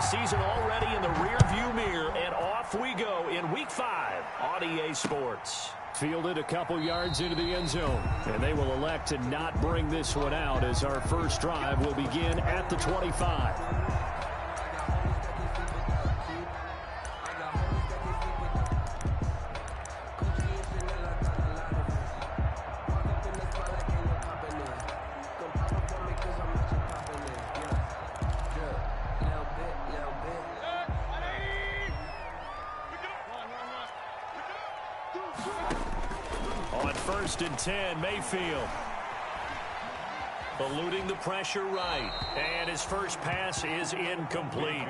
the season already in the rearview mirror, and off we go in Week 5 on EA Sports. Fielded a couple yards into the end zone, and they will elect to not bring this one out as our first drive will begin at the 25. On 1st and 10, Mayfield. Eluding the pressure right. And his first pass is incomplete.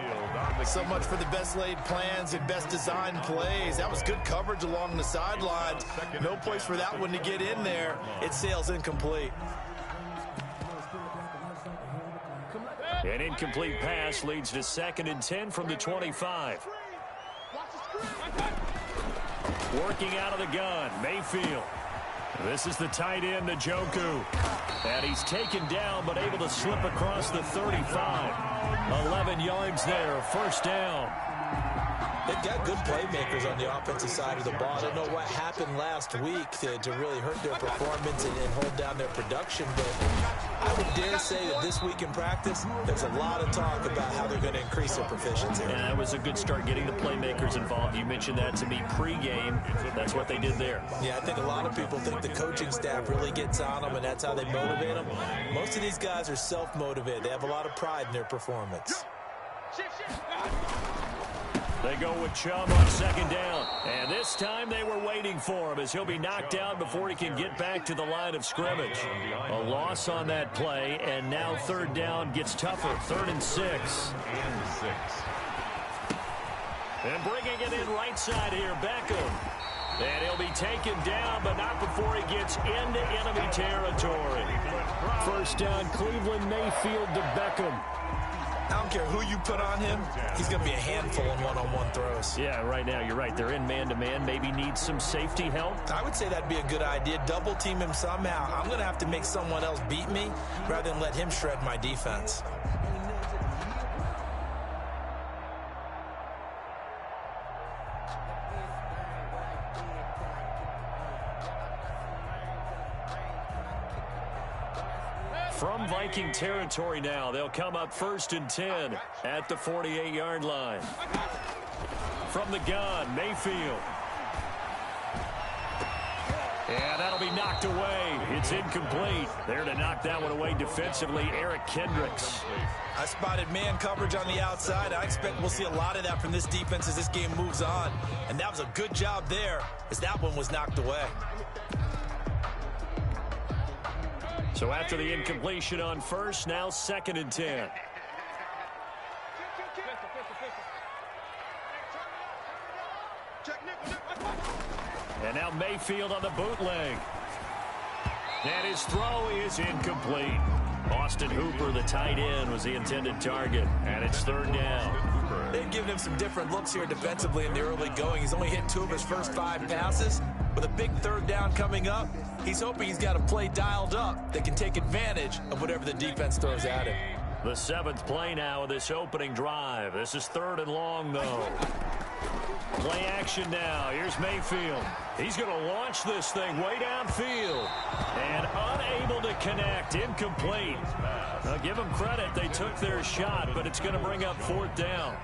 So much for the best laid plans and best designed plays. That was good coverage along the sidelines. No place for that one to get in there. It sails incomplete. An incomplete pass leads to 2nd and 10 from the 25. Working out of the gun, Mayfield. This is the tight end, Njoku. And he's taken down, but able to slip across the 35. 11 yards there, first down. They've got good playmakers on the offensive side of the ball. I don't know what happened last week to really hurt their performance and hold down their production, but I would dare say that this week in practice, there's a lot of talk about how they're going to increase their proficiency. Yeah, that was a good start getting the playmakers involved. You mentioned that to me pregame. That's what they did there. Yeah, I think a lot of people think the coaching staff really gets on them, and that's how they motivate them. Most of these guys are self-motivated. They have a lot of pride in their performance. They go with Chubb on 2nd down. And this time they were waiting for him as he'll be knocked down before he can get back to the line of scrimmage. A loss on that play, and now 3rd down gets tougher. 3rd and 6. And bringing it in right side here, Beckham. And he'll be taken down, but not before he gets into enemy territory. First down, Cleveland, Mayfield to Beckham. I don't care who you put on him, he's going to be a handful in one-on-one throws. Yeah, right now, you're right. They're in man-to-man. Maybe need some safety help. I would say that'd be a good idea. Double team him somehow. I'm going to have to make someone else beat me rather than let him shred my defense. From Viking territory now, they'll come up 1st and 10 at the 48-yard line. From the gun, Mayfield. And that'll be knocked away. It's incomplete. There to knock that one away defensively, Eric Kendricks. I spotted man coverage on the outside. I expect we'll see a lot of that from this defense as this game moves on. And that was a good job there as that one was knocked away. So after the incompletion on 1st, now 2nd and 10. And now Mayfield on the bootleg. And his throw is incomplete. Austin Hooper, the tight end, was the intended target. And it's 3rd down. They've given him some different looks here defensively in the early going. He's only hit 2 of his first 5 passes. With a big 3rd down coming up, he's hoping he's got a play dialed up that can take advantage of whatever the defense throws at him. The 7th play now of this opening drive. This is 3rd and long, though. Play action now. Here's Mayfield. He's going to launch this thing way downfield. And unable to connect. Incomplete. Now, give them credit. They took their shot, but it's going to bring up 4th down.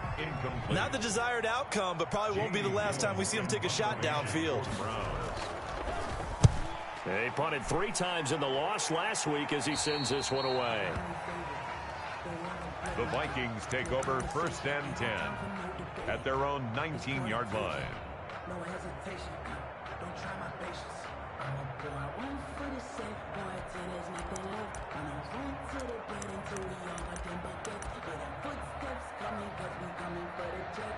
Not the desired outcome, but probably won't be the last time we see him take a shot downfield. They punted 3 times in the loss last week as he sends this one away. The Vikings take over 1st and 10 at their own 19-yard line. No hesitation. Don't try my patience. I'm a boy. 1 foot is safe. Boy, till there's nothing left. I'm gonna run to the bed until we all got them buckets. Hear the footsteps coming, 'cause we coming for the jet.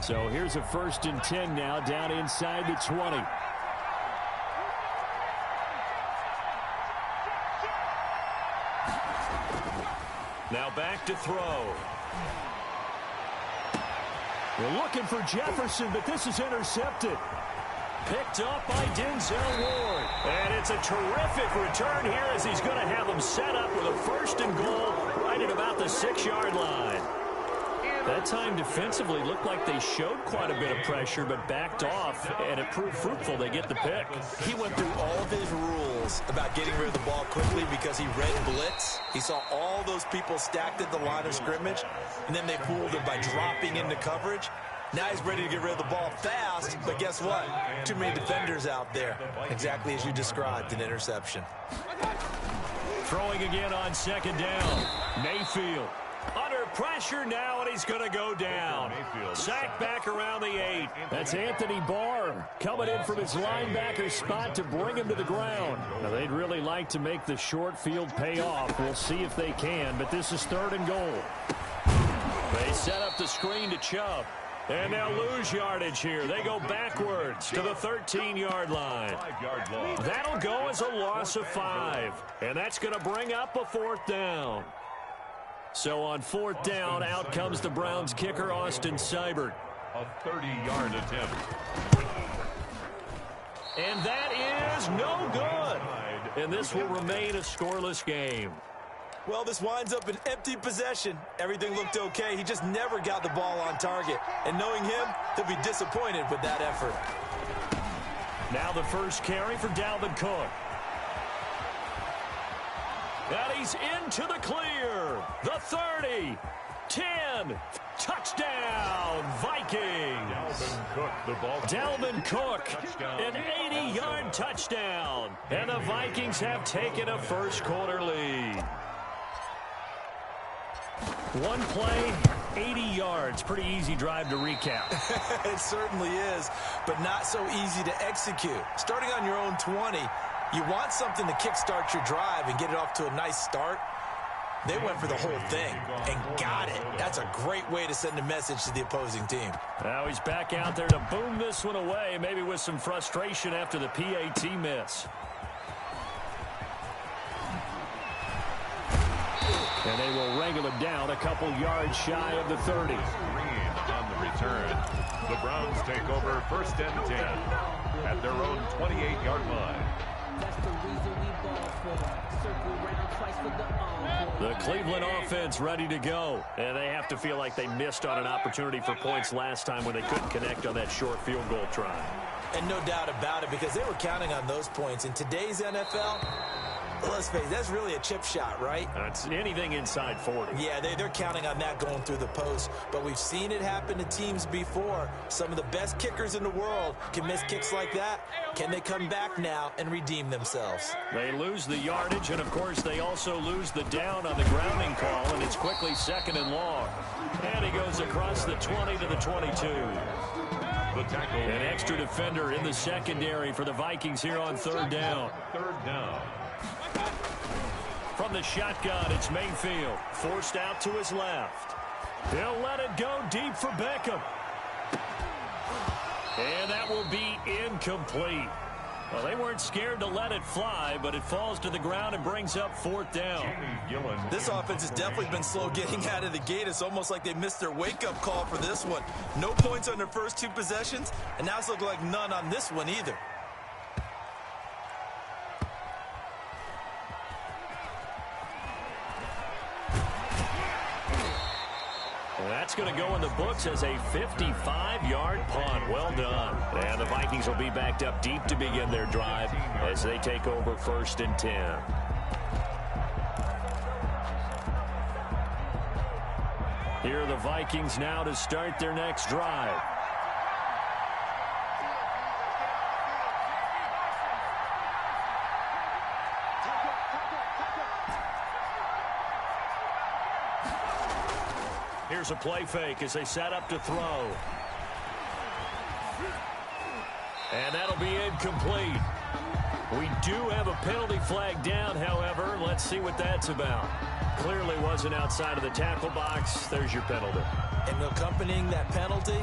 So here's a 1st and 10 now, down inside the 20. Now back to throw. We're looking for Jefferson, but this is intercepted. Picked up by Denzel Ward. And it's a terrific return here as he's going to have them set up with a 1st and goal right at about the 6-yard line. That time defensively looked like they showed quite a bit of pressure but backed off, and it proved fruitful. They get the pick. He went through all of his rules about getting rid of the ball quickly because he read blitz. He saw all those people stacked at the line of scrimmage, and then they fooled him by dropping into coverage. Now he's ready to get rid of the ball fast, but guess what? Too many defenders out there. Exactly as you described, an interception. Throwing again on 2nd down. Mayfield under pressure now, and he's going to go down. Sacked back around the 8. That's Anthony Barr coming in from his linebacker spot to bring him to the ground. Now, they'd really like to make the short field pay off. We'll see if they can, but this is 3rd and goal. They set up the screen to Chubb. And they'll lose yardage here. They go backwards to the 13-yard line. That'll go as a loss of 5. And that's going to bring up a 4th down. So on 4th down, out comes the Browns kicker, Austin Seibert. A 30-yard attempt. And that is no good. And this will remain a scoreless game. Well, this winds up an empty possession. Everything looked okay. He just never got the ball on target. And knowing him, he'll be disappointed with that effort. Now the first carry for Dalvin Cook. And he's into the clear. The 30, 10, touchdown, Vikings. Dalvin Cook, the ball. Dalvin Cook, an 80-yard touchdown. And the Vikings have taken a first-quarter lead. One play, 80 yards. Pretty easy drive to recap. It certainly is, but not so easy to execute. Starting on your own 20, you want something to kickstart your drive and get it off to a nice start. They went for the whole thing and got it. That's a great way to send a message to the opposing team. Now he's back out there to boom this one away, maybe with some frustration after the PAT miss. And they will wrangle him down a couple yards shy of the 30. On the return, the Browns take over 1st and 10 at their own 28-yard line. That's the reason we ball for. Circle round twice for the The Cleveland offense ready to go. And they have to feel like they missed on an opportunity for points last time when they couldn't connect on that short field goal try. And no doubt about it, because they were counting on those points. In today's NFL, let's face it, that's really a chip shot, right? It's anything inside 40. Yeah, they're counting on that going through the post. But we've seen it happen to teams before. Some of the best kickers in the world can miss kicks like that. Can they come back now and redeem themselves? They lose the yardage, and, of course, they also lose the down on the grounding call, and it's quickly 2nd and long. And he goes across the 20 to the 22. The tackle. An extra defender in the secondary for the Vikings here on 3rd down. 3rd down. From the shotgun, it's Mayfield. Forced out to his left. He'll let it go deep for Beckham. And that will be incomplete. Well, they weren't scared to let it fly, but it falls to the ground and brings up 4th down. This offense has definitely been slow getting out of the gate. It's almost like they missed their wake-up call for this one. No points on their first 2 possessions, and now it's looking like none on this one either. That's going to go in the books as a 55-yard punt. Well done. And the Vikings will be backed up deep to begin their drive as they take over 1st and 10. Here are the Vikings now to start their next drive. Here's a play fake as they set up to throw. And that'll be incomplete. We do have a penalty flag down, however. Let's see what that's about. Clearly wasn't outside of the tackle box. There's your penalty. And accompanying that penalty,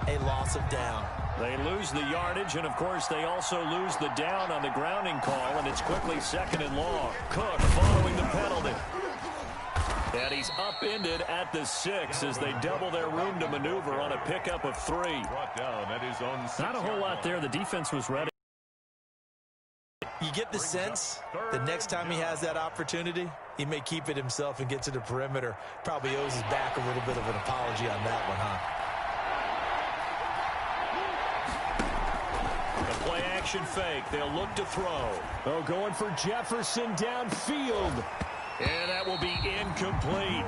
a loss of down. They lose the yardage, and, of course, they also lose the down on the grounding call, and it's quickly 2nd and long. Cook following the penalty. And he's upended at the 6 as they double their room to maneuver on a pickup of 3. Brought down at his own 6-yard Not a whole lot there. The defense was ready. You get the sense the next time he has that opportunity, he may keep it himself and get to the perimeter. Probably owes his back a little bit of an apology on that one, huh? The play action fake. They'll look to throw. Oh, going for Jefferson downfield. And that will be incomplete.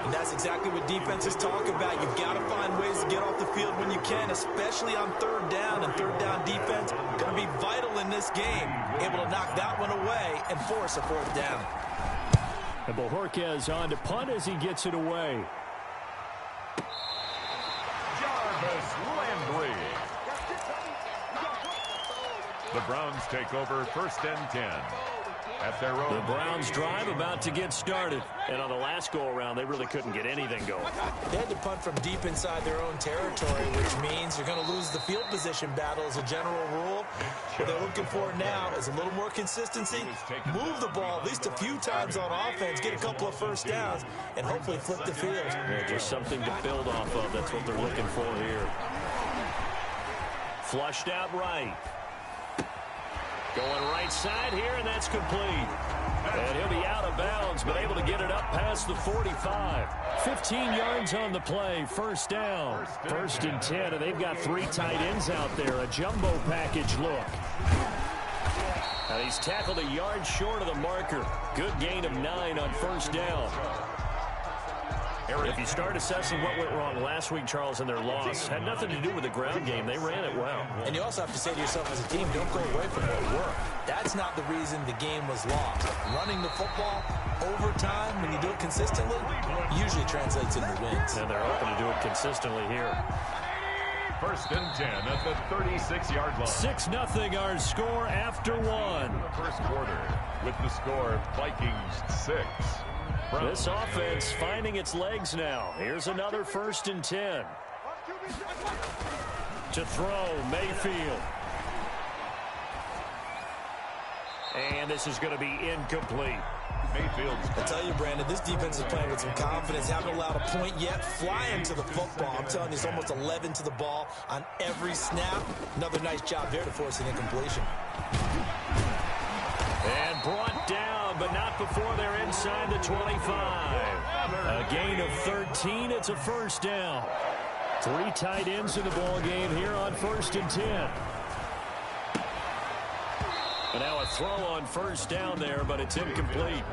And that's exactly what defenses talk about. You've got to find ways to get off the field when you can, especially on third down. And third down defense going to be vital in this game. Able to knock that one away and force a fourth down. And Bojorquez on to punt as he gets it away. Jarvis Landry. The Browns take over 1st and 10. At their own. The Browns drive about to get started. And on the last go-around, they really couldn't get anything going. They had to punt from deep inside their own territory, which means you're going to lose the field position battle as a general rule. What they're looking for now is a little more consistency, move the ball at least a few times on offense, get a couple of first downs, and hopefully flip the field. Yeah, just something to build off of. That's what they're looking for here. Flushed out right. Going right side here, and that's complete. And he'll be out of bounds, but able to get it up past the 45. 15 yards on the play, first down. 1st and 10, and they've got 3 tight ends out there. A jumbo package look. And he's tackled a yard short of the marker. Good gain of 9 on 1st down. If you start assessing what went wrong last week, Charles, in their loss, had nothing to do with the ground game. They ran it well. And you also have to say to yourself as a team, don't go away from what worked. That's not the reason the game was lost. Running the football over time, when you do it consistently, usually translates into wins. And they're hoping to do it consistently here. 1st and 10 at the 36-yard line. 6-0 our score after 1. First quarter with the score Vikings 6. This offense finding its legs now. Here's another 1st and 10. To throw, Mayfield. And this is going to be incomplete. Mayfield's. I tell you, Brandon, this defense is playing with some confidence. Haven't allowed a point yet. Flying to the football. I'm telling you, it's almost 11 to the ball on every snap. Another nice job there to force an incompletion. And brought down, but not before they're inside the 25. A gain of 13. It's a first down. 3 tight ends in the ball game here on 1st and 10. And now a throw on 1st down there, but it's incomplete.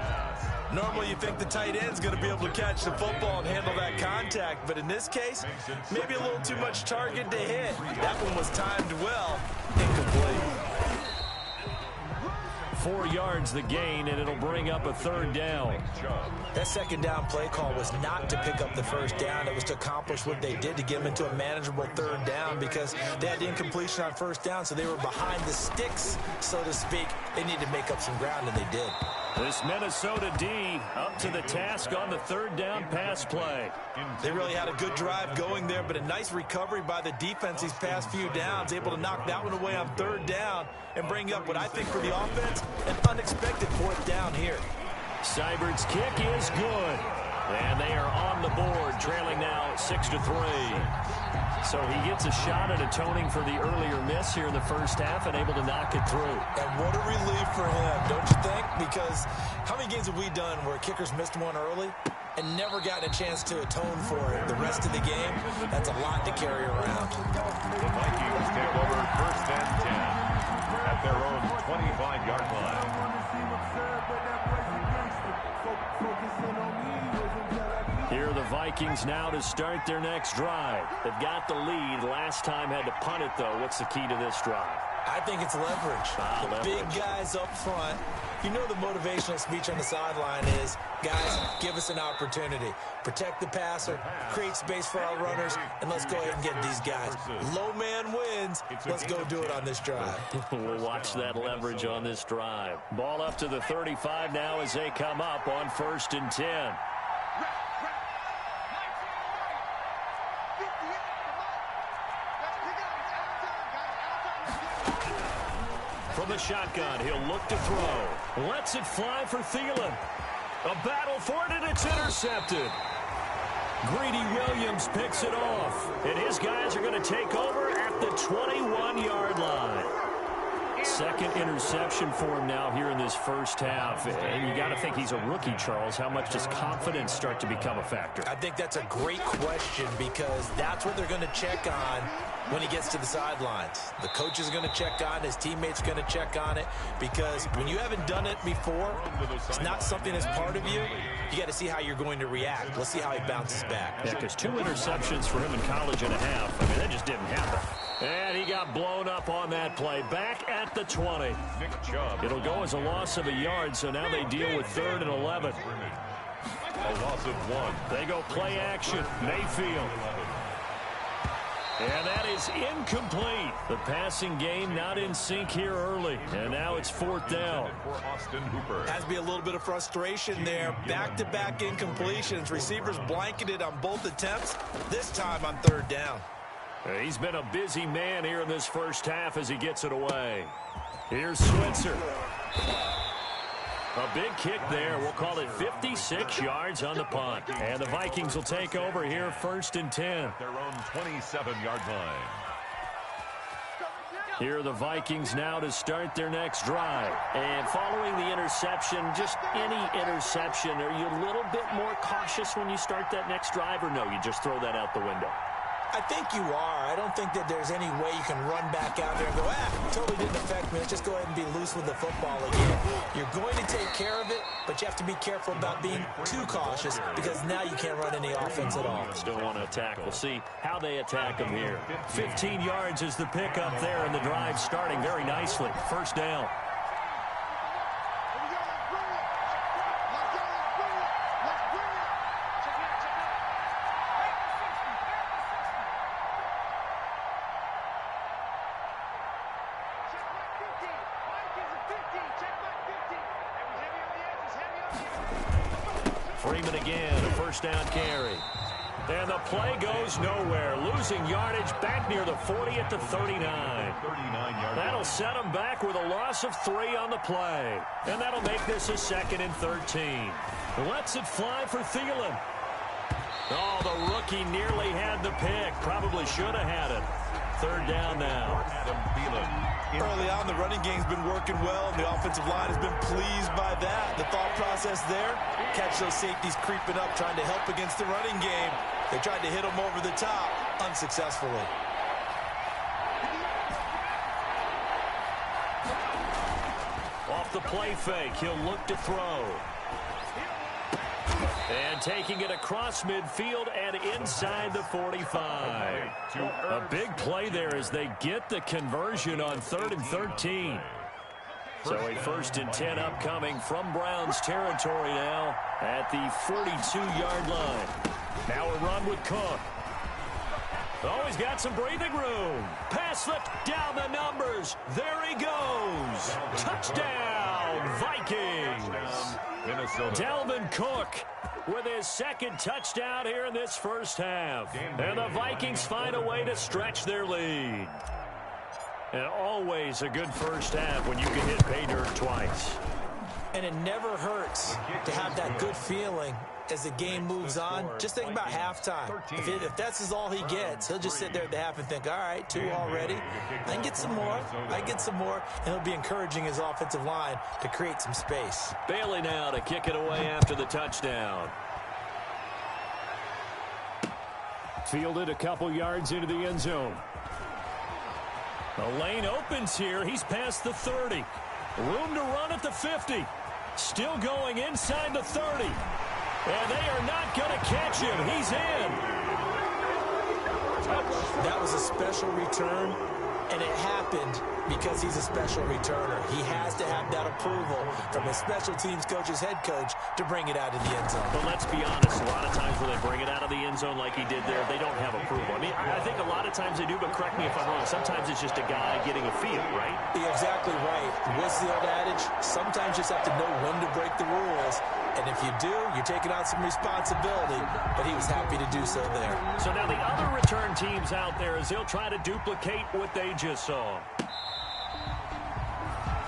Normally you think the tight end's going to be able to catch the football and handle that contact, but in this case, maybe a little too much target to hit. That one was timed well. Incomplete. 4 yards the gain, and it'll bring up a 3rd down. That 2nd down play call was not to pick up the 1st down. It was to accomplish what they did to get them into a manageable 3rd down because they had the incompletion on 1st down, so they were behind the sticks, so to speak. They needed to make up some ground, and they did. This Minnesota D up to the task on the 3rd down pass play. They really had a good drive going there, but a nice recovery by the defense these past few downs, able to knock that one away on 3rd down and bring up what I think for the offense, an unexpected 4th down here. Seibert's kick is good. And they are on the board, trailing now 6-3. So he gets a shot at atoning for the earlier miss here in the first half and able to knock it through. And what a relief for him, don't you think? Because how many games have we done where kickers missed one early and never gotten a chance to atone for it the rest of the game? That's a lot to carry around. The Vikings take over 1st and 10 at their own 25-yard line. Here are the Vikings now to start their next drive. They've got the lead. Last time had to punt it, though. What's the key to this drive? I think it's leverage. The leverage. big guys up front. You know the motivational speech on the sideline is, guys, give us an opportunity. Protect the passer, create space for our runners, and let's go ahead and get these guys. Low man wins. Let's go do it on this drive. We'll watch that leverage on this drive. Ball up to the 35 now as they come up on 1st and 10. From the shotgun, he'll look to throw. Lets it fly for Thielen. A battle for it, and it's intercepted. Greedy Williams picks it off. And his guys are going to take over at the 21-yard line. Second interception for him now here in this first half. And you got to think he's a rookie, Charles. How much does confidence start to become a factor? I think that's a great question because that's what they're going to check on when he gets to the sidelines. The coach is going to check on it. His teammates are going to check on it because when you haven't done it before, it's not something that's part of you. You got to see how you're going to react. Let's see how he bounces back. Yeah, because 2 interceptions for him in college and a half. I mean, that just didn't happen. And he got blown up on that play. Back at the 20. It'll go as a loss of a yard, so now they deal with 3rd and 11. A loss of 1. They go play action. Mayfield. And that is incomplete. The passing game not in sync here early. And now it's 4th down. For Austin Hooper. Has to be a little bit of frustration there. Back-to-back incompletions. Receivers blanketed on both attempts. This time on 3rd down. He's been a busy man here in this first half as he gets it away. Here's Switzer. A big kick there. We'll call it 56 yards on the punt. And the Vikings will take over here 1st and 10. Their own 27-yard line. Here are the Vikings now to start their next drive. And following the interception, just any interception, are you a little bit more cautious when you start that next drive, or no, you just throw that out the window? I think you are. I don't think that there's any way you can run back out there and go, totally didn't affect me. Let's just go ahead and be loose with the football again. You're going to take care of it, but you have to be careful about being too cautious because now you can't run any offense at all. Still want to attack. We'll see how they attack them here. 15 yards is the pickup there, and the drive starting very nicely. 1st down. Freeman again, a 1st down carry. And the play goes nowhere. Losing yardage back near the 40 at the 39. That'll set them back with a loss of 3 on the play. And that'll make this a 2nd and 13. Lets it fly for Thielen. Oh, the rookie nearly had the pick. Probably should have had it. 3rd down now. Adam Thielen. Early on, the running game's been working well, and the offensive line has been pleased by that. The thought process there, catch those safeties creeping up, trying to help against the running game. They tried to hit them over the top, unsuccessfully. Off the play fake, he'll look to throw. And taking it across midfield and inside the 45. A big play there as they get the conversion on 3rd and 13. So a 1st and 10 upcoming from Browns territory now at the 42-yard line. Now a run with Cook. Oh, he's got some breathing room. Pass slipped down the numbers. There he goes. Touchdown, Vikings. Minnesota. Dalvin Cook with his 2nd touchdown here in this first half. And the Vikings find a way to stretch their lead. And always a good first half when you can hit pay dirt twice. And it never hurts to have that good feeling as the game moves on. Just think about halftime. If that's all he gets, he'll just sit there at the half and think, all right, 2 already. I can get some more. I get some more. And he'll be encouraging his offensive line to create some space. Bailey now to kick it away after the touchdown. Fielded a couple yards into the end zone. The lane opens here. He's past the 30. Room to run at the 50. Still going inside the 30. And they are not going to catch him. He's in. That was a special return, and it happened because he's a special returner. He has to have that approval from his special teams coach's head coach to bring it out of the end zone. But let's be honest, a lot of times when they bring it out of the end zone like he did there, they don't have approval. I mean, I think a lot of times they do, but correct me if I'm wrong. Sometimes it's just a guy getting a feel, right? You're exactly right. What's the old adage? Sometimes you just have to know when to break the rules. And if you do, you're taking on some responsibility. But he was happy to do so there. So now the other return teams out there as they'll try to duplicate what they just saw.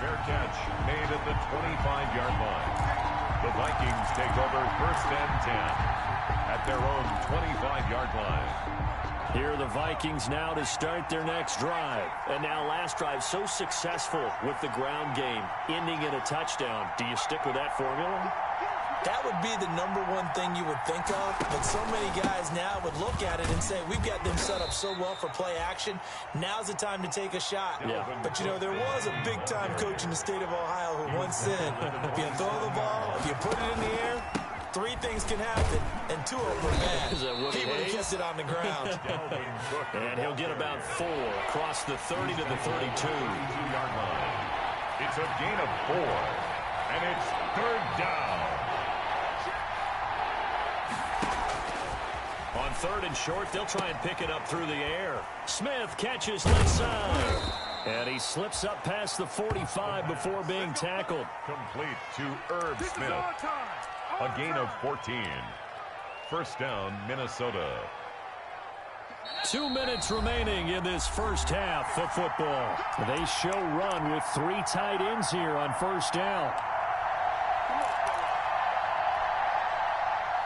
Fair catch made at the 25-yard line. The Vikings take over 1st and 10 at their own 25-yard line. Here are the Vikings now to start their next drive. And now last drive so successful with the ground game, ending in a touchdown. Do you stick with that formula? That would be the number one thing you would think of, but so many guys now would look at it and say, we've got them set up so well for play action, now's the time to take a shot. Yeah. But, you know, there was a big-time coach in the state of Ohio who once said, if you throw the ball, if you put it in the air, 3 things can happen, and 2 of them were bad. He would have kept it on the ground. And he'll get about 4 across the 30 to the 32-yard line. It's a gain of 4, and it's 3rd down. On 3rd and short, they'll try and pick it up through the air. Smith catches left side. And he slips up past the 45 before being tackled. Complete to Irv Smith. A gain of 14. 1st down, Minnesota. 2 minutes remaining in this first half of football. They show run with 3 tight ends here on 1st down.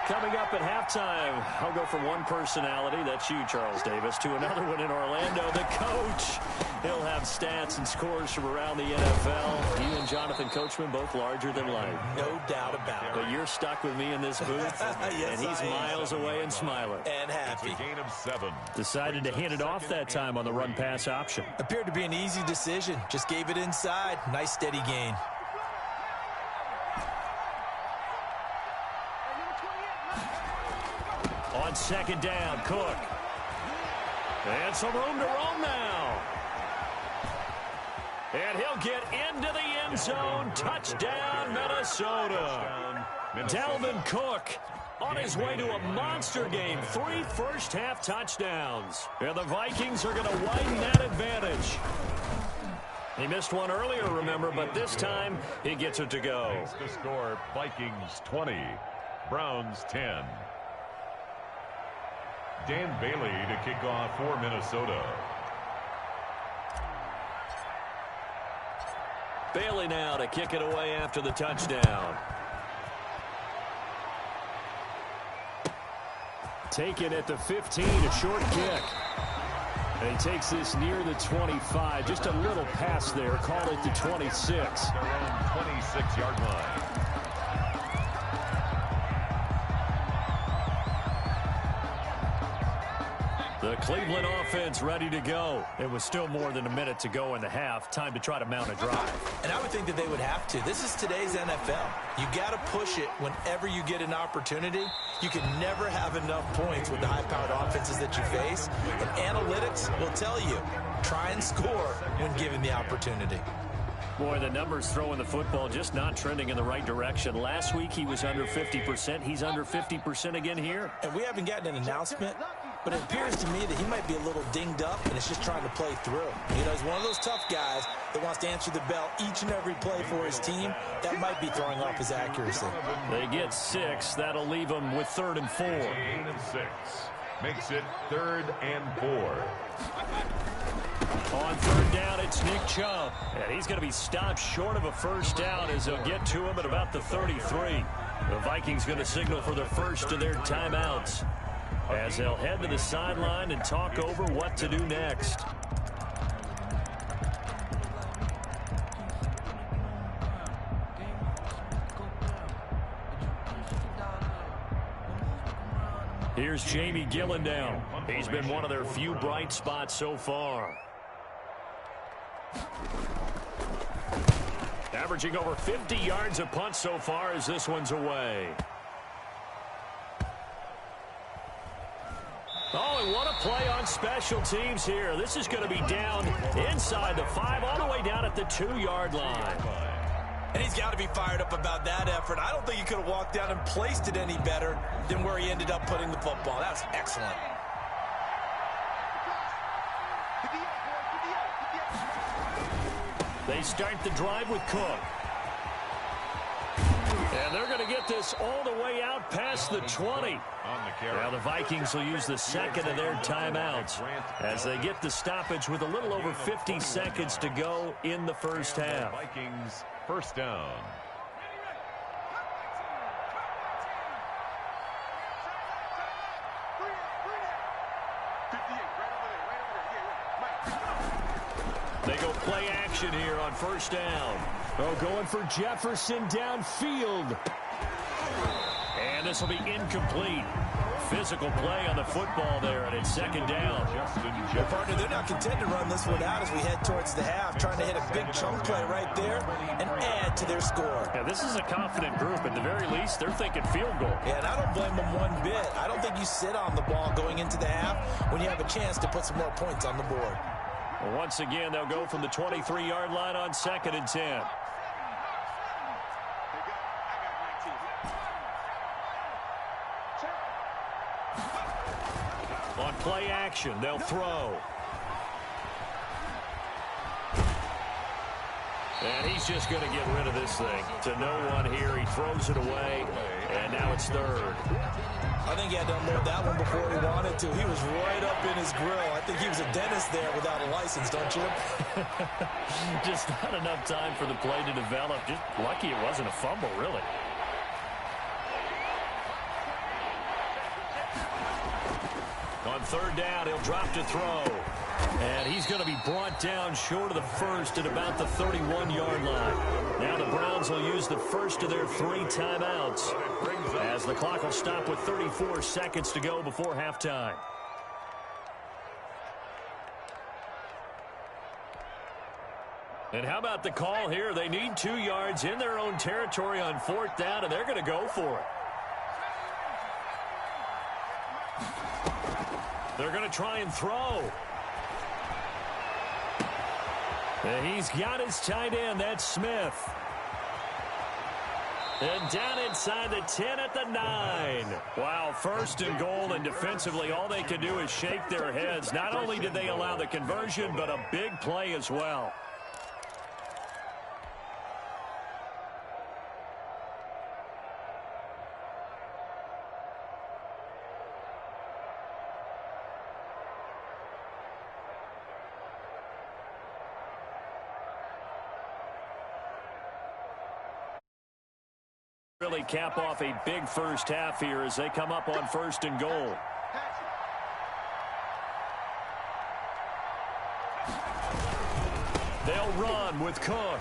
Coming up at halftime, I'll go from one personality, that's you, Charles Davis, to another one in Orlando, the coach. He'll have stats and scores from around the NFL. You and Jonathan Coachman, both larger than life. No doubt about it. But you're stuck with me in this booth, yes, and he's miles away and smiling. And happy. It's a gain of 7. Decided to hand it off that time on the run-pass option. Appeared to be an easy decision. Just gave it inside. Nice steady gain. On 2nd down, Cook. And some room to roam now. And he'll get into the end zone. Touchdown, Minnesota. Dalvin Cook on his way to a monster game. 3 first-half touchdowns. And the Vikings are going to widen that advantage. He missed one earlier, remember, but this time he gets it to go. Makes the score Vikings 20, Browns 10. Dan Bailey to kick off for Minnesota. Bailey now to kick it away after the touchdown. Taken at the 15, a short kick. And he takes this near the 25. Just a little pass there. Called it the 26. Their own 26-yard line. The Cleveland offense ready to go. It was still more than a minute to go in the half. Time to try to mount a drive. And I would think that they would have to. This is today's NFL. You got to push it whenever you get an opportunity. You can never have enough points with the high-powered offenses that you face. And analytics will tell you, try and score when given the opportunity. Boy, the numbers throwing the football just not trending in the right direction. Last week he was under 50%. He's under 50% again here. And we haven't gotten an announcement, but it appears to me that he might be a little dinged up and is just trying to play through. You know, he's one of those tough guys that wants to answer the bell each and every play for his team. That might be throwing off his accuracy. They get 6. That'll leave them with 3rd and 4. Gain of 6. Makes it 3rd and 4. On 3rd down, it's Nick Chubb. And he's going to be stopped short of a first down as they'll get to him at about the 33. The Vikings going to signal for the first of their timeouts as they'll head to the sideline and talk over what to do next. Here's Jamie Gillen now. He's been one of their few bright spots so far. Averaging over 50 yards a punt so far as this one's away. Oh, and what a play on special teams here. This is going to be down inside the 5, all the way down at the 2-yard line. And he's got to be fired up about that effort. I don't think he could have walked down and placed it any better than where he ended up putting the football. That was excellent. They start the drive with Cook. And they're going to get this all the way out past the 20. Now the Vikings will use the second of their timeouts as they get the stoppage with a little over 50 seconds to go in the first half. Vikings first down. They go play action here on first down. Oh, going for Jefferson downfield. And this will be incomplete. Physical play on the football there, and it's second down. Well, partner, they're not content to run this one out as we head towards the half, trying to hit a big chunk play right there and add to their score. Yeah, this is a confident group. At the very least, they're thinking field goal. Yeah, and I don't blame them one bit. I don't think you sit on the ball going into the half when you have a chance to put some more points on the board. Well, once again, they'll go from the 23-yard line on 2nd and 10. On play action, they'll throw. And he's just going to get rid of this thing. To no one here, he throws it away, and now it's third. I think he had to unload that one before he wanted to. He was right up in his grill. I think he was a dentist there without a license, don't you? Just not enough time for the play to develop. Just lucky it wasn't a fumble, really. On third down, he'll drop to throw. And he's going to be brought down short of the first at about the 31-yard line. Now the Browns will use the first of their 3 timeouts as the clock will stop with 34 seconds to go before halftime. And how about the call here? They need 2 yards in their own territory on 4th down, and they're going to go for it. They're going to try and throw. And he's got his tight end. That's Smith. And down inside the 10 at the 9. Wow, 1st and goal, and defensively all they can do is shake their heads. Not only did they allow the conversion, but a big play as well. Really cap off a big first half here as they come up on 1st and goal. They'll run with Cook.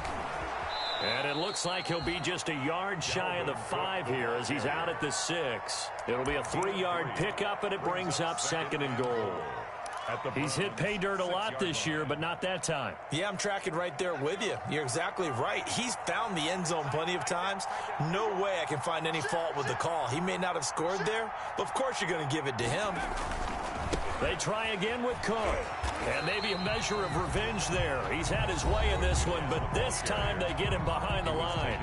And it looks like he'll be just a yard shy of the 5 here as he's out at the 6. It'll be a 3-yard pickup, and it brings up 2nd and goal. He's hit pay dirt a lot this year, but not that time. Yeah, I'm tracking right there with you. You're exactly right. He's found the end zone plenty of times. No way I can find any fault with the call. He may not have scored there, but of course you're going to give it to him. They try again with Cook. And maybe a measure of revenge there. He's had his way in this one, but this time they get him behind the line.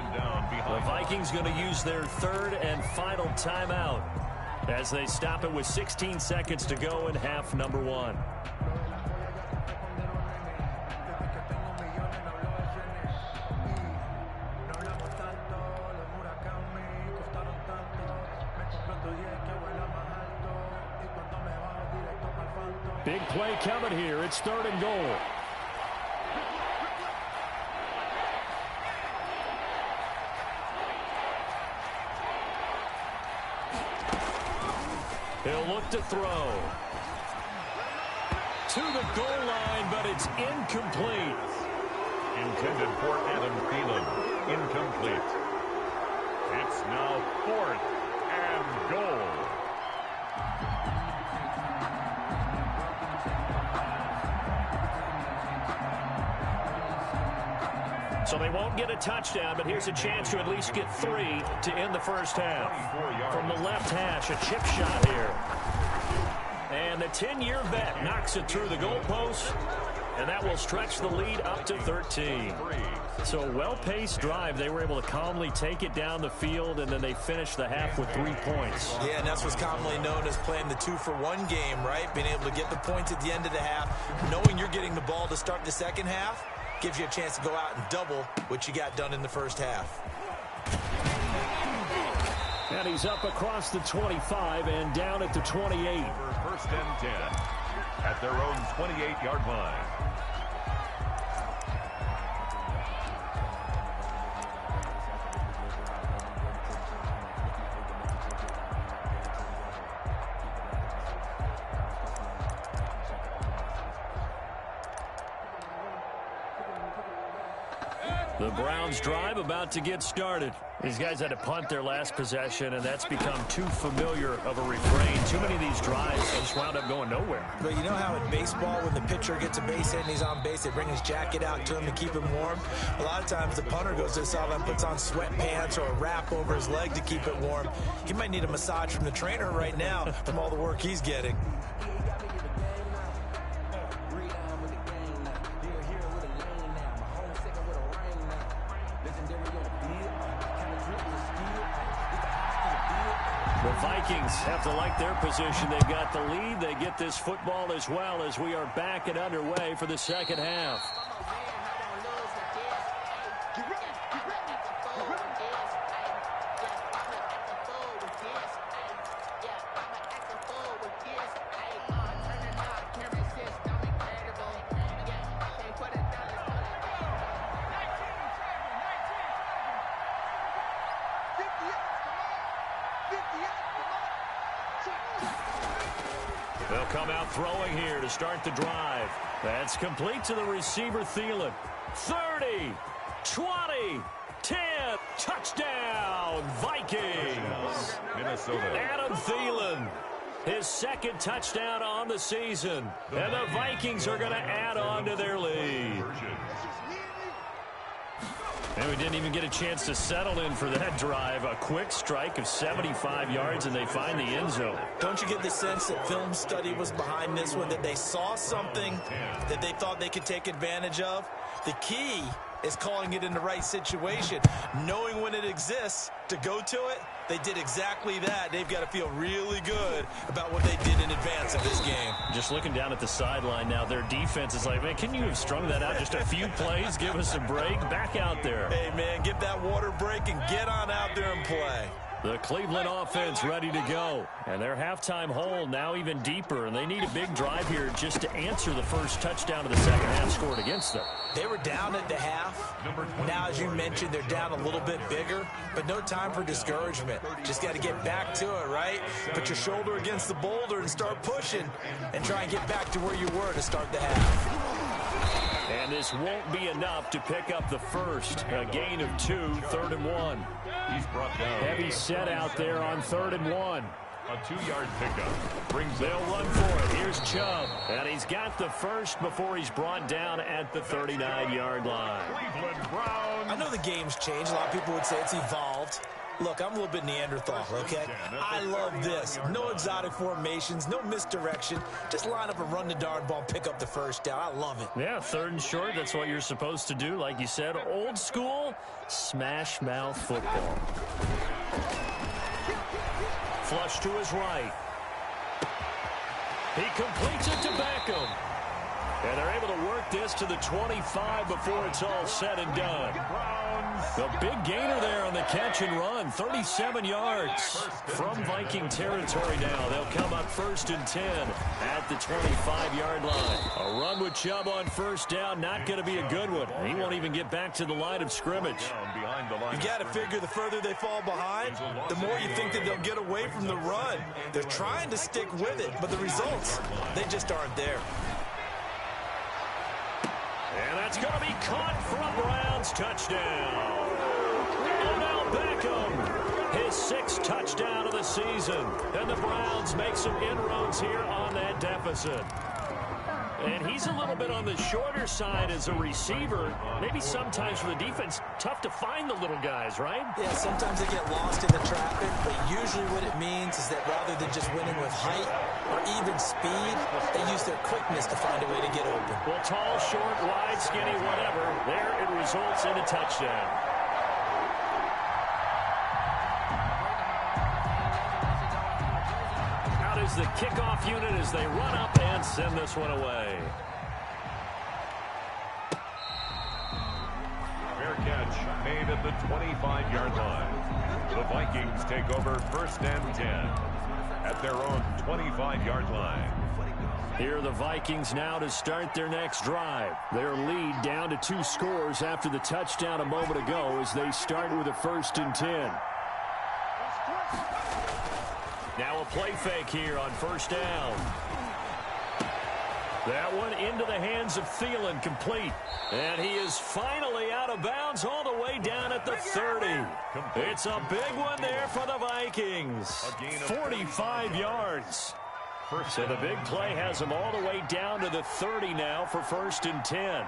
The Vikings going to use their 3rd and final timeout as they stop it with 16 seconds to go in half number 1. Big play coming here. It's 3rd and goal. He'll look to throw. To the goal line, but it's incomplete. Intended for Adam Thielen. Incomplete. It's now 4th and goal. So they won't get a touchdown, but here's a chance to at least get 3 to end the first half. From the left hash, a chip shot here. And the 10-year vet knocks it through the goalpost, and that will stretch the lead up to 13. So a well-paced drive. They were able to calmly take it down the field, and then they finished the half with 3 points. Yeah, and that's what's commonly known as playing the 2-for-1 game, right? Being able to get the points at the end of the half, knowing you're getting the ball to start the second half, gives you a chance to go out and double what you got done in the first half. And he's up across the 25 and down at the 28. For 1st and 10 at their own 28-yard line. The Browns drive about to get started. These guys had to punt their last possession, and that's become too familiar of a refrain. Too many of these drives just wound up going nowhere. But you know how in baseball, when the pitcher gets a base hit and he's on base, they bring his jacket out to him to keep him warm? A lot of times the punter goes to the sideline, puts on sweatpants or a wrap over his leg to keep it warm. He might need a massage from the trainer right now from all the work he's getting. The Vikings have to like their position. They've got the lead. They get this football as well as we are back and underway for the second half. They'll come out throwing here to start the drive. That's complete to the receiver, Thielen. 30, 20, 10, touchdown, Vikings. Minnesota. Adam Thielen, his second touchdown on the season. And the Vikings are going to add on to their lead. And we didn't even get a chance to settle in for that drive. A quick strike of 75 yards, and they find the end zone. Don't you get the sense that film study was behind this one, that they saw something that they thought they could take advantage of? The key is calling it in the right situation, knowing when it exists to go to it. They did exactly that. They've got to feel really good about what they did in advance of this game. Just looking down at the sideline now, their defense is like, man, can you have strung that out just a few plays? Give us a break. Back out there. Hey, man, give that water break and get on out there and play. The Cleveland offense ready to go. And their halftime hole now even deeper. And they need a big drive here just to answer the first touchdown of the second half scored against them. They were down at the half. Now, as you mentioned, they're down a little bit bigger. But no time for discouragement. Just got to get back to it, right? Put your shoulder against the boulder and start pushing. And try and get back to where you were to start the half. And this won't be enough to pick up the first. A gain of 2, 3rd and 1. He's brought down. Heavy set out there on 3rd and 1. A 2-yard pickup. They'll run for it. Here's Chubb. And he's got the first before he's brought down at the 39-yard line. Cleveland Browns. I know the game's changed. A lot of people would say it's evolved. Look, I'm a little bit Neanderthal, okay? I love this. No exotic formations, no misdirection. Just line up and run the darn ball and pick up the first down. I love it. Yeah, 3rd and short. That's what you're supposed to do. Like you said, old school smash mouth football. Flush to his right. He completes it to Beckham. And they're able to work this to the 25 before it's all said and done. The big gainer there on the catch and run, 37 yards from Viking territory now. They'll come up 1st and 10 at the 25-yard line. A run with Chubb on 1st down, not going to be a good one. He won't even get back to the line of scrimmage. You got to figure the further they fall behind, the more you think that they'll get away from the run. They're trying to stick with it, but the results, they just aren't there. And that's going to be caught for a Browns touchdown. Odell Beckham, his 6th touchdown of the season. And the Browns make some inroads here on that deficit. And he's a little bit on the shorter side as a receiver. Maybe sometimes for the defense, tough to find the little guys, right? Yeah, sometimes they get lost in the traffic, but usually what it means is that rather than just winning with height or even speed, they use their quickness to find a way to get open. Well, tall, short, wide, skinny, whatever, there it results in a touchdown. Is the kickoff unit as they run up and send this one away. Fair catch made at the 25-yard line. The Vikings take over 1st and 10 at their own 25-yard line. Here are the Vikings now to start their next drive. Their lead down to 2 scores after the touchdown a moment ago as they start with a 1st and 10. Now a play fake here on 1st down. That one into the hands of Thielen, complete. And he is finally out of bounds all the way down at the 30. It's a big one there for the Vikings. 45 yards. So the big play has him all the way down to the 30 now for 1st and 10.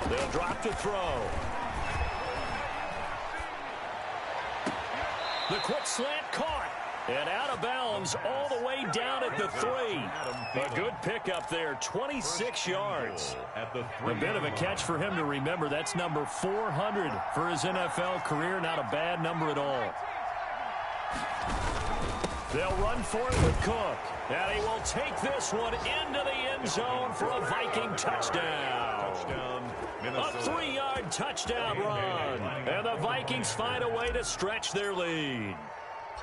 They'll drop to throw. The quick slant caught. And out of bounds all the way down at the 3. A good pickup there, 26 yards. A bit of a catch for him to remember. That's number 400 for his NFL career. Not a bad number at all. They'll run for it with Cook. And he will take this one into the end zone for a Viking touchdown. A 3-yard touchdown run. And the Vikings find a way to stretch their lead.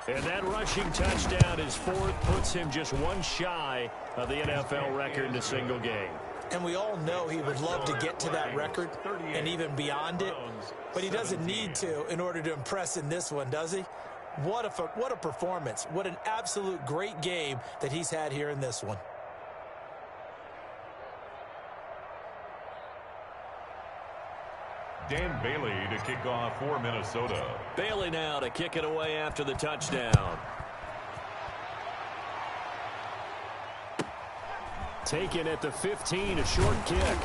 And that rushing touchdown, his 4th, puts him just one shy of the NFL record in a single game. And we all know he would love to get to that record and even beyond it, but he doesn't need to in order to impress in this one, does he? What a performance. What an absolute great game that he's had here in this one. Dan Bailey to kick off for Minnesota. Bailey now to kick it away after the touchdown. Taken at the 15, a short kick.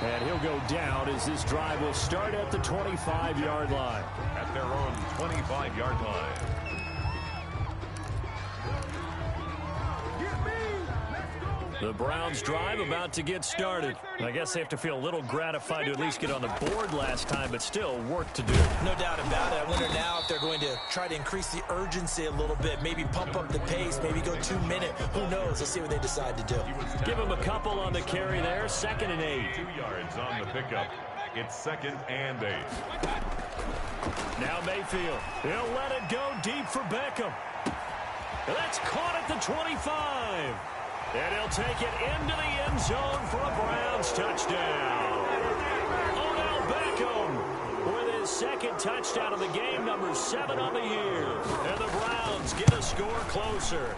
And he'll go down as this drive will start at the 25-yard line. At their own 25-yard line. The Browns drive about to get started. I guess they have to feel a little gratified to at least get on the board last time, but still work to do. No doubt about it. I wonder now if they're going to try to increase the urgency a little bit, maybe pump up the pace, maybe go 2 minutes. Who knows? Let's see what they decide to do. Give them a couple on the carry there. 2nd and 8. 2 yards on the pickup. It's 2nd and 8. Now Mayfield. He'll let it go deep for Beckham. That's caught at the 25. And he'll take it into the end zone for a Browns touchdown. Odell Beckham with his 2nd touchdown of the game, number 7 on the year. And the Browns get a score closer.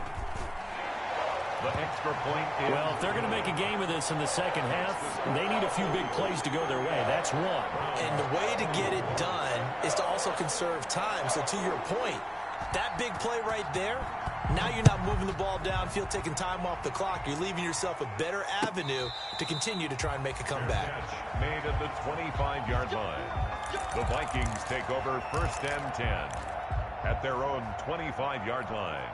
The extra point is... Well, if they're going to make a game of this in the second half, they need a few big plays to go their way. That's one. And the way to get it done is to also conserve time. So to your point, that big play right there, now you're not moving the ball downfield, taking time off the clock. You're leaving yourself a better avenue to continue to try and make a comeback. Made at the 25-yard line. The Vikings take over 1st and 10 at their own 25-yard line.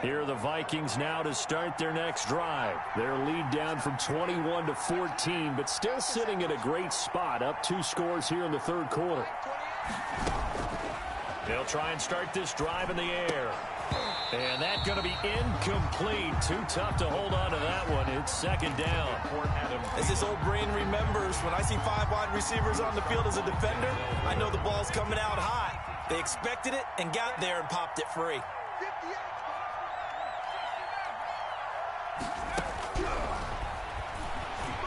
Here are the Vikings now to start their next drive. Their lead down from 21 to 14, but still sitting at a great spot, up 2 scores here in the 3rd quarter. They'll try and start this drive in the air. And that's going to be incomplete. Too tough to hold on to that one. It's 2nd down. As this old brain remembers, when I see 5 wide receivers on the field as a defender, I know the ball's coming out hot. They expected it and got there and popped it free.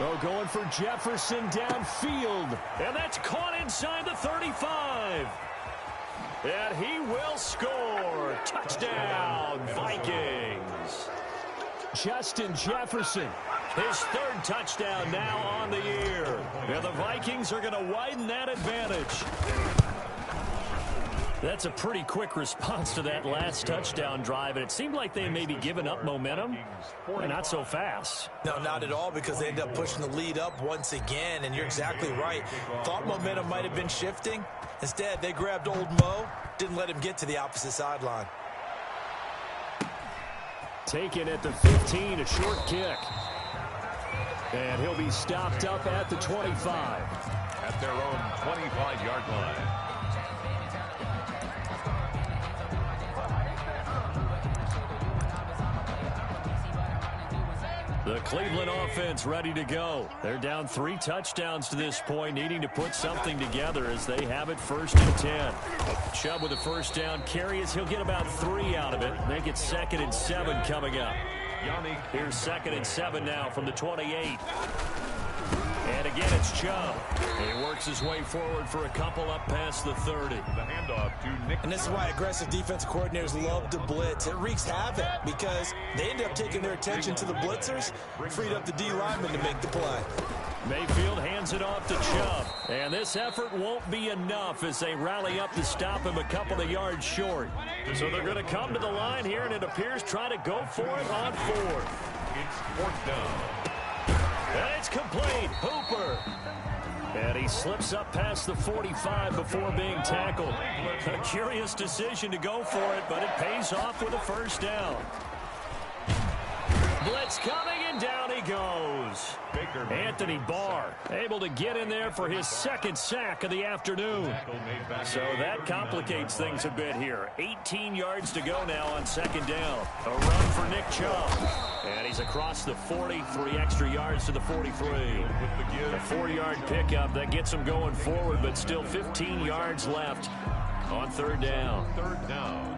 Oh, going for Jefferson downfield. And that's caught inside the 35. And he will score. Touchdown, Vikings. Justin Jefferson, his 3rd touchdown now on the year. And the Vikings are going to widen that advantage. That's a pretty quick response to that last touchdown drive, and it seemed like they may be giving up momentum. Boy, not so fast. No, not at all, because they end up pushing the lead up once again, and you're exactly right. Thought momentum might have been shifting. Instead, they grabbed old Mo, didn't let him get to the opposite sideline. Taken at the 15, a short kick. And he'll be stopped up at the 25. At their own 25-yard line. The Cleveland offense ready to go. They're down 3 touchdowns to this point, needing to put something together as they have it 1st and 10. Chubb with a first down carry as he'll get about 3 out of it. Make it 2nd and 7 coming up. Here's 2nd and 7 now from the 28. And again, it's Chubb. He works his way forward for a couple up past the 30. The handoff to Nick. And this is why aggressive defensive coordinators love to blitz. It wreaks havoc because they end up taking their attention to the blitzers, freed up the D lineman to make the play. Mayfield hands it off to Chubb. And this effort won't be enough as they rally up to stop him a couple of yards short. So they're going to come to the line here, and it appears try to go for it on 4th. It's 4th down. And it's complete. Hooper. And he slips up past the 45 before being tackled. A curious decision to go for it, but it pays off with a first down. Blitz coming, and down he goes. Anthony Barr able to get in there for his 2nd sack of the afternoon. So that complicates things a bit here. 18 yards to go now on 2nd down. A run for Nick Chubb. And he's across the 40, 3 extra yards to the 43. A 4-yard pickup that gets him going forward, but still 15 yards left on 3rd down. 3rd down.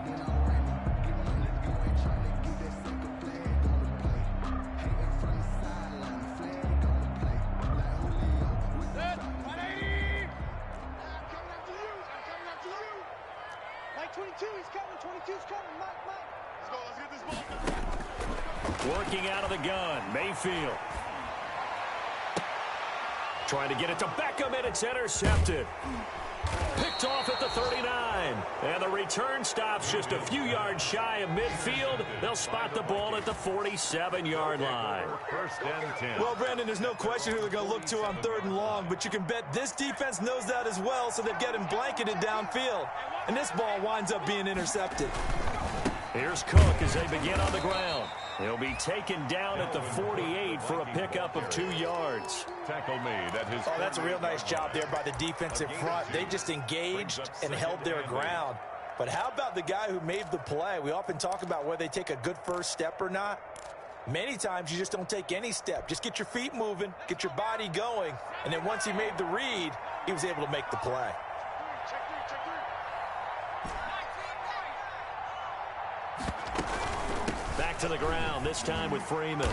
Working out of the gun, Mayfield. Trying to get it to Beckham, and it's intercepted. Picked off at the 39. And the return stops just a few yards shy of midfield. They'll spot the ball at the 47-yard line. 1st and 10. Well, Brandon, there's no question who they're going to look to on 3rd and long, but you can bet this defense knows that as well, so they get him blanketed downfield. And this ball winds up being intercepted. Here's Cook as they begin on the ground. He'll be taken down at the 48 for a pickup of 2 yards. Tackle made at his. Oh, that's a real nice job there by the defensive front. They just engaged and held their ground. But how about the guy who made the play? We often talk about whether they take a good first step or not. Many times you just don't take any step. Just get your feet moving, get your body going, and then once he made the read, he was able to make the play. Back to the ground, this time with Freeman.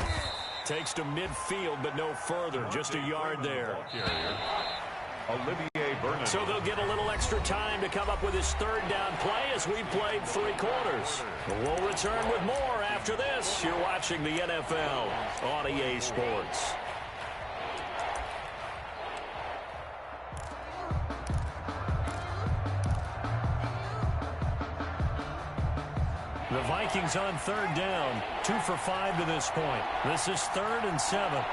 Takes to midfield, but no further. Just a yard there. Olivier Vernon. So they'll get a little extra time to come up with his 3rd down play as we played 3 quarters. We'll return with more after this. You're watching the NFL on EA Sports. The Vikings on 3rd down, 2 for 5 to this point. This is 3rd and 7.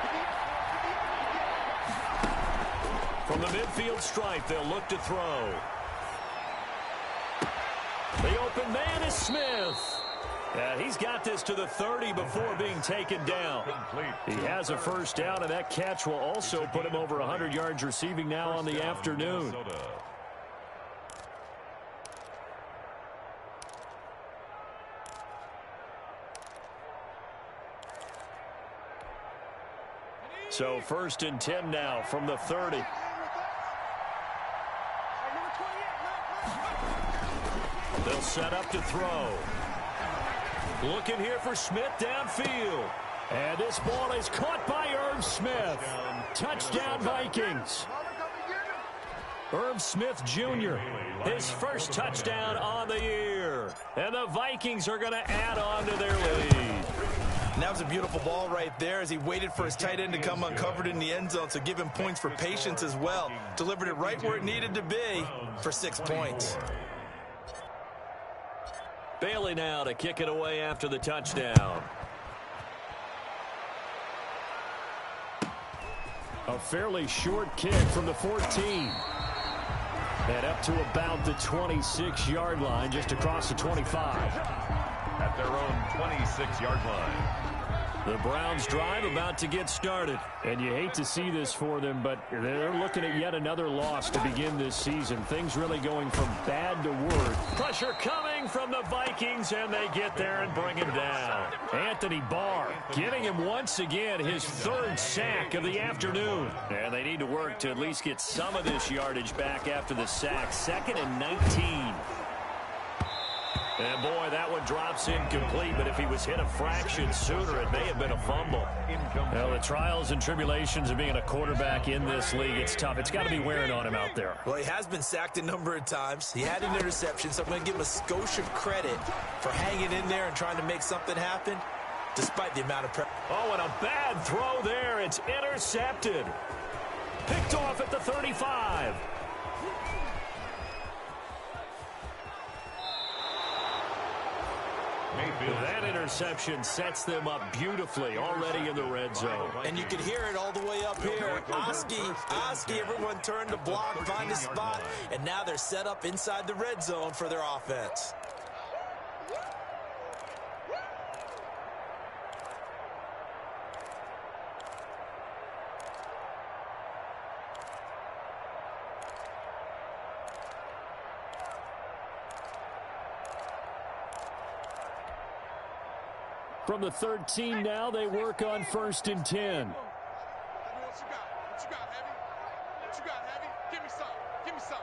From the midfield stripe, they'll look to throw. The open man is Smith. And he's got this to the 30 before being taken down. He has a first down, and that catch will also put him over 100 yards receiving now on the afternoon. So 1st and 10 now from the 30. They'll set up to throw. Looking here for Smith downfield. And this ball is caught by Irv Smith. Touchdown Vikings. Irv Smith Jr., his first touchdown on the year. And the Vikings are going to add on to their lead. And that was a beautiful ball right there as he waited for his tight end to come uncovered in the end zone, so give him points for patience as well. Delivered it right where it needed to be for 6 points. Bailey now to kick it away after the touchdown. A fairly short kick from the 14. And up to about the 26-yard line, just across the 25. At their own 26-yard line. The Browns drive about to get started. And you hate to see this for them, but they're looking at yet another loss to begin this season. Things really going from bad to worse. Pressure coming from the Vikings, and they get there and bring him down. Anthony Barr getting him once again his third sack of the afternoon. And they need to work to at least get some of this yardage back after the sack. 2nd and 19. And, boy, that one drops incomplete, but if he was hit a fraction sooner, it may have been a fumble. Well, the trials and tribulations of being a quarterback in this league, it's tough. It's got to be wearing on him out there. Well, he has been sacked a number of times. He had an interception, so I'm going to give him a skosh of credit for hanging in there and trying to make something happen, despite the amount of pressure. Oh, and a bad throw there. It's intercepted. Picked off at the 35. That interception sets them up beautifully already in the red zone. And you can hear it all the way up here. Oski, everyone turned to block, find a spot, and now they're set up inside the red zone for their offense. From the 13 now, they work on 1st and 10. What you got, Heavy? What you got, Heavy? Give me some.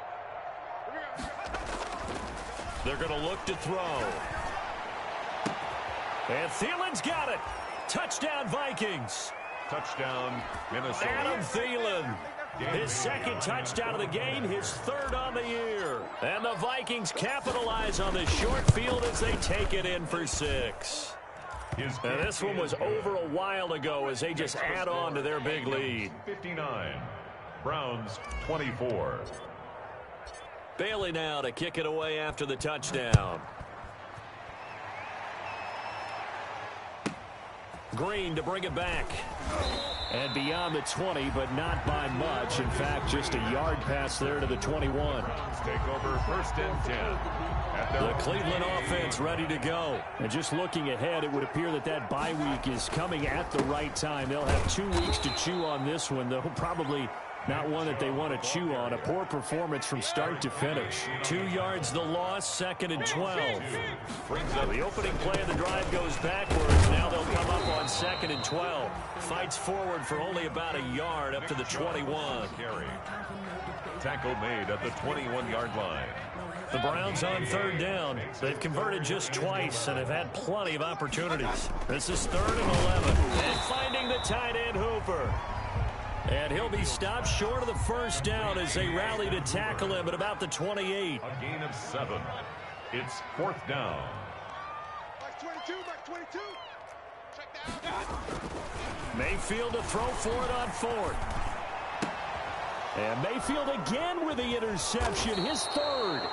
They're going to look to throw. And Thielen's got it. Touchdown, Vikings. Touchdown, Minnesota. Adam Thielen. His 2nd touchdown of the game, his 3rd on the year. And the Vikings capitalize on the short field as they take it in for 6. And this one was over a while ago as they just add on to their big lead. 59, Browns 24. Bailey now to kick it away after the touchdown. Green to bring it back. And beyond the 20, but not by much. In fact, just a yard pass there to the 21. Take over 1st and 10. The Cleveland offense ready to go. And just looking ahead, it would appear that bye week is coming at the right time. They'll have 2 weeks to chew on this one, though probably not one that they want to chew on. A poor performance from start to finish. 2 yards the loss, 2nd and 12. The opening play of the drive goes backwards. Now they'll come up on 2nd and 12. Fights forward for only about a yard up to the 21. Tackle made at the 21-yard line. The Browns on 3rd down. They've converted just twice and have had plenty of opportunities. This is 3rd and 11. And finding the tight end Hooper. And he'll be stopped short of the 1st down as they rally to tackle him at about the 28. A gain of 7. It's 4th down. Back 22. Check down. Mayfield to throw for it on 4th. And Mayfield again with the interception, his 3rd.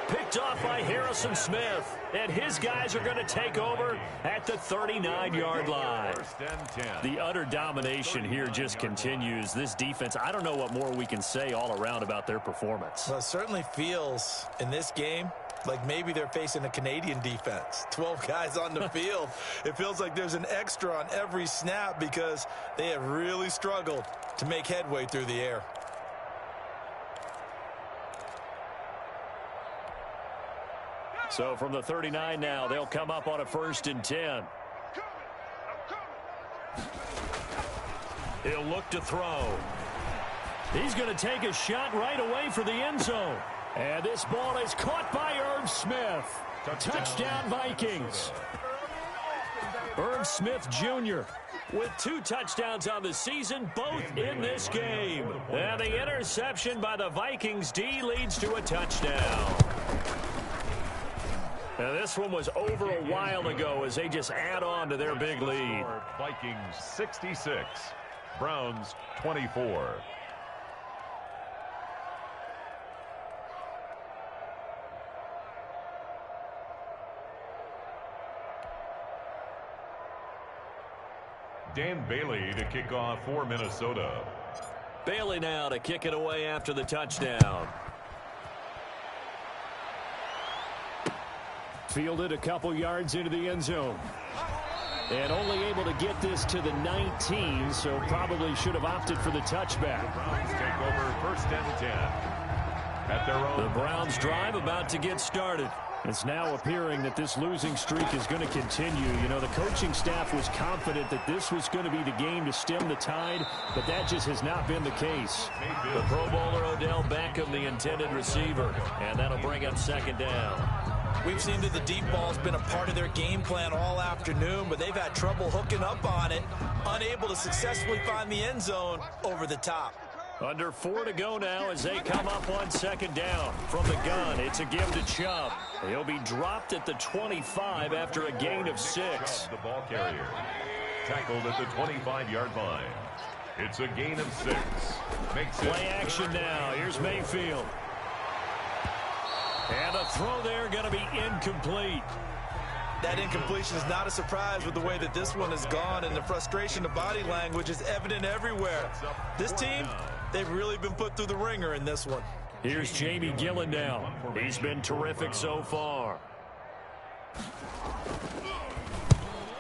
Picked off by Harrison Smith. And his guys are going to take over at the 39-yard line. 1st and 10. The utter domination here just continues. This defense, I don't know what more we can say all around about their performance. Well, it certainly feels in this game like maybe they're facing a Canadian defense. 12 guys on the field. It feels like there's an extra on every snap because they have really struggled to make headway through the air. So from the 39 now, they'll come up on a 1st and 10. He'll look to throw. He's going to take a shot right away for the end zone. And this ball is caught by Irv Smith. Touchdown Vikings. Irv Smith Jr. with 2 touchdowns on the season, both in this game. And the interception by the Vikings D leads to a touchdown. Now this one was over a while ago as they just add on to their big lead. Vikings 66, Browns 24. Dan Bailey to kick off for Minnesota. Bailey now to kick it away after the touchdown. Fielded a couple yards into the end zone. And only able to get this to the 19, so probably should have opted for the touchback. The Browns take over 1st and 10. At their own. The Browns drive about to get started. It's now appearing that this losing streak is going to continue. You know, the coaching staff was confident that this was going to be the game to stem the tide, but that just has not been the case. The Pro Bowler Odell Beckham, the intended receiver, and that'll bring up 2nd down. We've seen that the deep ball's been a part of their game plan all afternoon, but they've had trouble hooking up on it, unable to successfully find the end zone over the top. Under 4 to go now as they come up on 2nd down. From the gun, it's a give to Chubb. He'll be dropped at the 25 after a gain of 6. The ball carrier tackled at the 25-yard line. It's a gain of 6. Makes it play action now. Here's Mayfield. And the throw there going to be incomplete. That incompletion is not a surprise with the way that this one has gone, and the frustration of body language is evident everywhere. This team, they've really been put through the ringer in this one. Here's Jamie Gillendow. He's been terrific so far.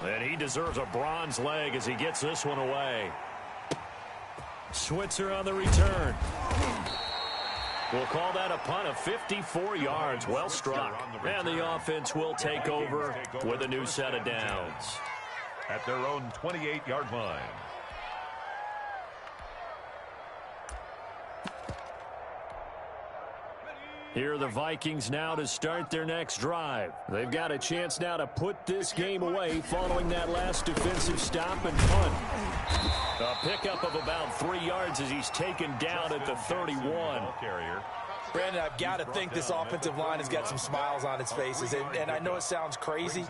And he deserves a bronze leg as he gets this one away. Switzer on the return. We'll call that a punt of 54 yards. Well struck. And the offense will take over with a new set of downs. At their own 28-yard line. Here are the Vikings now to start their next drive. They've got a chance now to put this game away following that last defensive stop and punt. A pickup of about 3 yards as he's taken down at the 31. Brandon, I've got to think this offensive line has got some smiles on its faces. And I know it sounds crazy,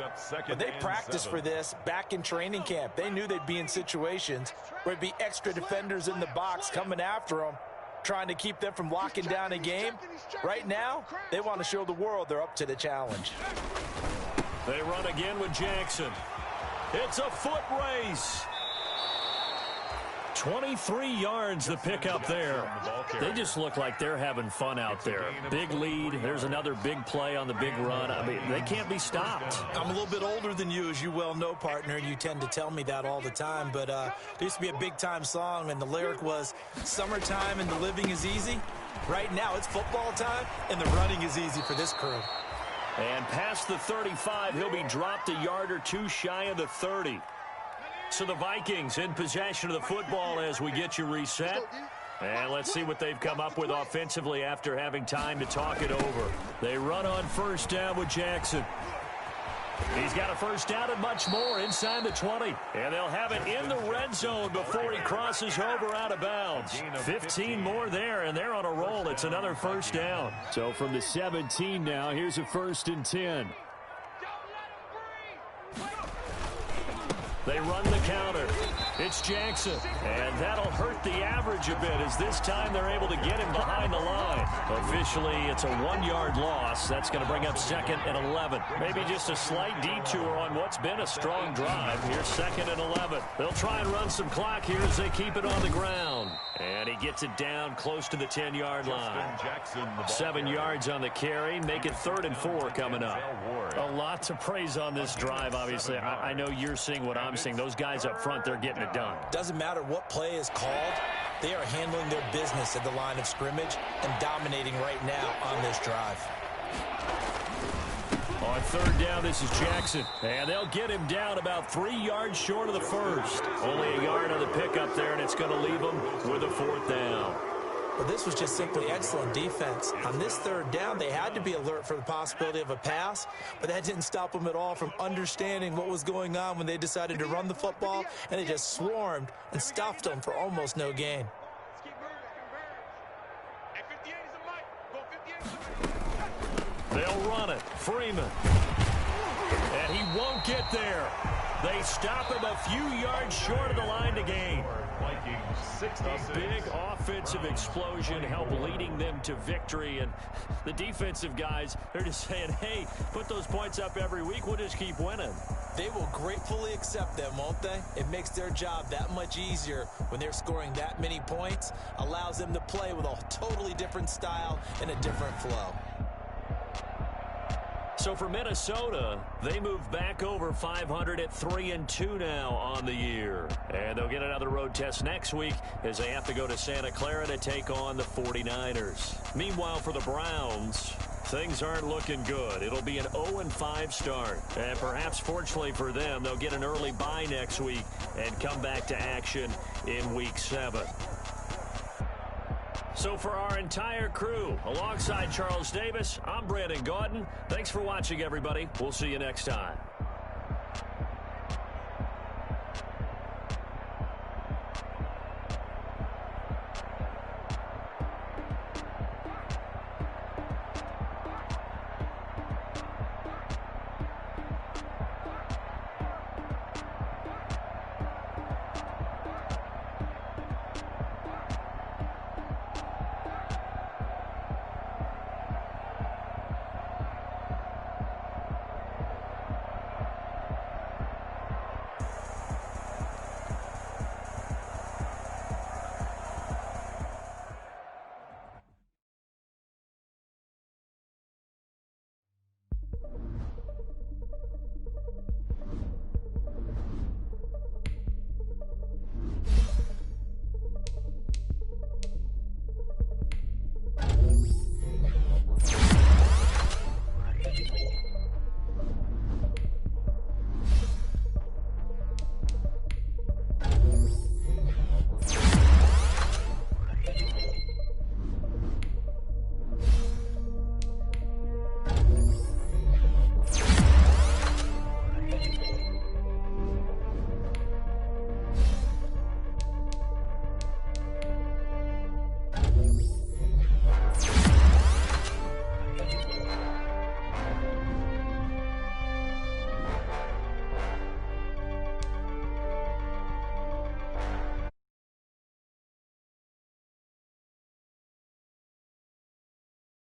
but they practiced for this back in training camp. They knew they'd be in situations where there'd be extra defenders in the box coming after them, trying to keep them from locking down a game. Right now, they want to show the world they're up to the challenge. They run again with Jackson. It's a foot race. 23 yards the pickup there. They just look like they're having fun out there. Big lead. There's another big play on the big run. I mean, they can't be stopped. I'm a little bit older than you, as you well know, partner, and you tend to tell me that all the time. But there used to be a big-time song, and the lyric was, "Summertime and the living is easy." Right now, it's football time, and the running is easy for this crew. And past the 35, he'll be dropped a yard or two shy of the 30. So the Vikings in possession of the football as we get you reset. And let's see what they've come up with offensively after having time to talk it over. They run on 1st down with Jackson. He's got a 1st down and much more inside the 20. And they'll have it in the red zone before he crosses over out of bounds. 15 more there, and they're on a roll. It's another 1st down. So from the 17 now, here's a 1st and 10. They run the counter. It's Jackson. And that'll hurt the average a bit as this time they're able to get him behind the line. Officially, it's a 1-yard loss. That's going to bring up 2nd and 11. Maybe just a slight detour on what's been a strong drive. Here's 2nd and 11. They'll try and run some clock here as they keep it on the ground. And he gets it down close to the 10-yard line. 7 yards on the carry. Make it 3rd and 4 coming up. A lot to praise on this drive, obviously. I know you're seeing what I'm seeing. Those guys up front, they're getting it done. Doesn't matter what play is called. They are handling their business at the line of scrimmage and dominating right now on this drive. On 3rd down, this is Jackson. And they'll get him down about 3 yards short of the 1st. Only a yard on the pickup there, and it's going to leave them with a 4th down. But this was just simply excellent defense. On this 3rd down, they had to be alert for the possibility of a pass, but that didn't stop them at all from understanding what was going on when they decided to run the football, and they just swarmed and stuffed them for almost no gain. They'll run it. Freeman. And he won't get there. They stop him a few yards short of the line to gain. A big offensive explosion helped leading them to victory. And the defensive guys, they're just saying, hey, put those points up every week. We'll just keep winning. They will gratefully accept them, won't they? It makes their job that much easier when they're scoring that many points. Allows them to play with a totally different style and a different flow. So for Minnesota, they move back over 500 at 3-2 now on the year. And they'll get another road test next week as they have to go to Santa Clara to take on the 49ers. Meanwhile, for the Browns, things aren't looking good. It'll be an 0-5 start. And perhaps fortunately for them, they'll get an early bye next week and come back to action in Week 7. So for our entire crew, alongside Charles Davis, I'm Brandon Gaudin. Thanks for watching, everybody. We'll see you next time.